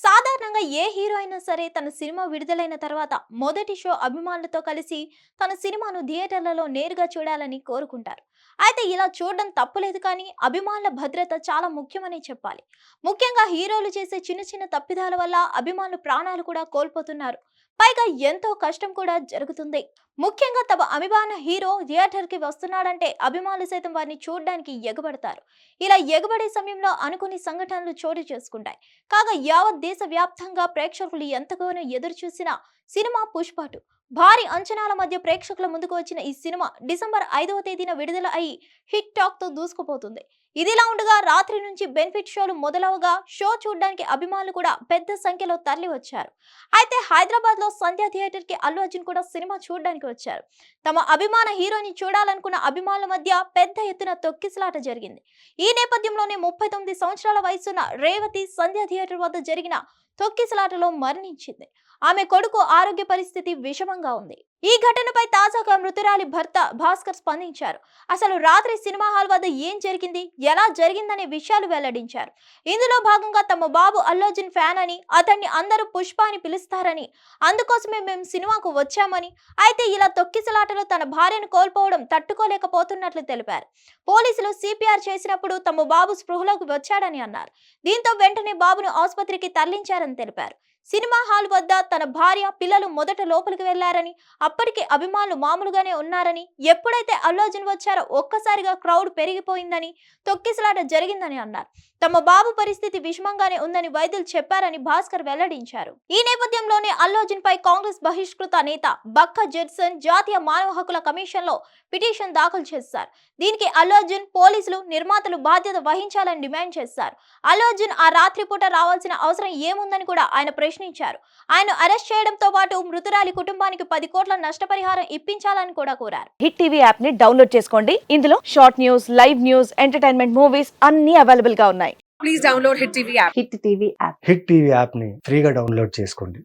సాధారణంగా ఏ హీరో అయినా సరే తన సినిమా విడుదలైన తర్వాత మొదటి షో అభిమానులతో కలిసి తన సినిమాను థియేటర్లలో నేరుగా చూడాలని కోరుకుంటారు. అయితే ఇలా చూడడం తప్పులేదు, కానీ అభిమానుల భద్రత చాలా ముఖ్యమని చెప్పాలి. ముఖ్యంగా హీరోలు చేసే చిన్న చిన్న తప్పిదాల వల్ల అభిమానులు ప్రాణాలు కూడా కోల్పోతున్నారు. పైగా ఎంతో కష్టం కూడా జరుగుతుంది. ముఖ్యంగా తమ అభిమాన హీరో థియేటర్ కి వస్తున్నాడంటే అభిమానులు సైతం వారిని చూడడానికి ఎగబడతారు. ఇలా ఎగబడే సమయంలో అనుకుని సంఘటనలు చోటు చేసుకుంటాయి. కాగా యావత్ దేశ వ్యాప్తంగా ప్రేక్షకులు ఎంతగానో ఎదురు చూసిన సినిమా పుష్ప 2 భారీ అంచనాల మధ్య ప్రేక్షకుల ముందుకు వచ్చిన ఈ సినిమా డిసెంబర్ 5వ తేదీన విడుదల అయి హిట్ టాక్ తో దూసుకుపోతుంది. ఇదిలా ఉండగా రాత్రి నుంచి బెనిఫిట్ షోలు మొదలవగా షో చూడడానికి అభిమానులు కూడా పెద్ద సంఖ్యలో తరలి వచ్చారు. అయితే హైదరాబాద్ లో సంధ్య థియేటర్ కి అల్లు అర్జున్ కూడా సినిమా చూడడానికి వచ్చారు. తమ అభిమాన హీరోని చూడాలనుకున్న అభిమానుల మధ్య పెద్ద ఎత్తున తొక్కిసలాట జరిగింది. ఈ నేపథ్యంలోనే 39 సంవత్సరాల వయసున్న రేవతి సంధ్య థియేటర్ వద్ద జరిగిన తొక్కిసలాటలో మరణించింది. ఆమె కొడుకు ఆరోగ్య పరిస్థితి విషమంగా ఉంది. ఈ ఘటనపై తాజాగా మృతురాలి భర్త భాస్కర్ స్పందించారు. అసలు రాత్రి సినిమా హాల్ వద్ద ఏం జరిగింది, ఎలా జరిగిందనే విషయాలు వెల్లడించారు. ఇందులో భాగంగా తమ బాబు అల్లు అర్జున్ ఫ్యాన్ అని, అతన్ని అందరూ పుష్ప అని పిలుస్తారని, అందుకోసమే మేము సినిమాకు వచ్చామని, అయితే ఇలా తొక్కిసలాటలో తన భార్యను కోల్పోవడం తట్టుకోలేకపోతున్నట్లు తెలిపారు. పోలీసులు సిపిఆర్ చేసినప్పుడు తమ బాబు స్పృహలోకి వచ్చాడని అన్నారు. దీంతో వెంటనే బాబును ఆసుపత్రికి తరలించారని తెలిపారు. సినిమా హాల్ వద్ద తన భార్య, పిల్లలు మొదట లోపలికి వెళ్లారని, అప్పటికి అభిమానులు మామూలుగానే ఉన్నారని, ఎప్పుడైతే అల్లు అర్జున్ వచ్చారో ఒక్కసారిగా క్రౌడ్ పెరిగిపోయిందని, తొక్కిసలాట జరిగిందని అన్నారు. తమ బాబు పరిస్థితి విషమంగానే ఉందని వైద్యులు చెప్పారని భాస్కర్ వెల్లడించారు. ఈ నేపథ్యంలోనే అల్లు అర్జున్ పై కాంగ్రెస్ బహిష్కృత నేత బక్క జెడ్సన్ జాతీయ మానవ హక్కుల కమిషన్ లో పిటిషన్ దాఖలు చేశారు. దీనికి అల్లు అర్జున్, పోలీసులు, నిర్మాతలు బాధ్యత వహించాలని డిమాండ్ చేశారు. అల్లు అర్జున్ ఆ రాత్రి పూట రావాల్సిన అవసరం ఏముందని కూడా ఆయన ప్రశ్నించారు. ఆయన అరెస్ట్ చేయడంతో పాటు మృతురాలి కుటుంబానికి 10 కోట్ల నష్టపరిహారం ఇప్పించాలని కూడా కోరారు. హిట్ టీవీ యాప్ ని డౌన్లోడ్ చేసుకోండి. ఇందులో short news, live news, entertainment movies అన్ని అవైలబుల్ గా ఉన్నాయి. Please download Hit TV app. Hit TV app hit TV యాప్ని ఫ్రీగా డౌన్లోడ్ చేసుకోండి.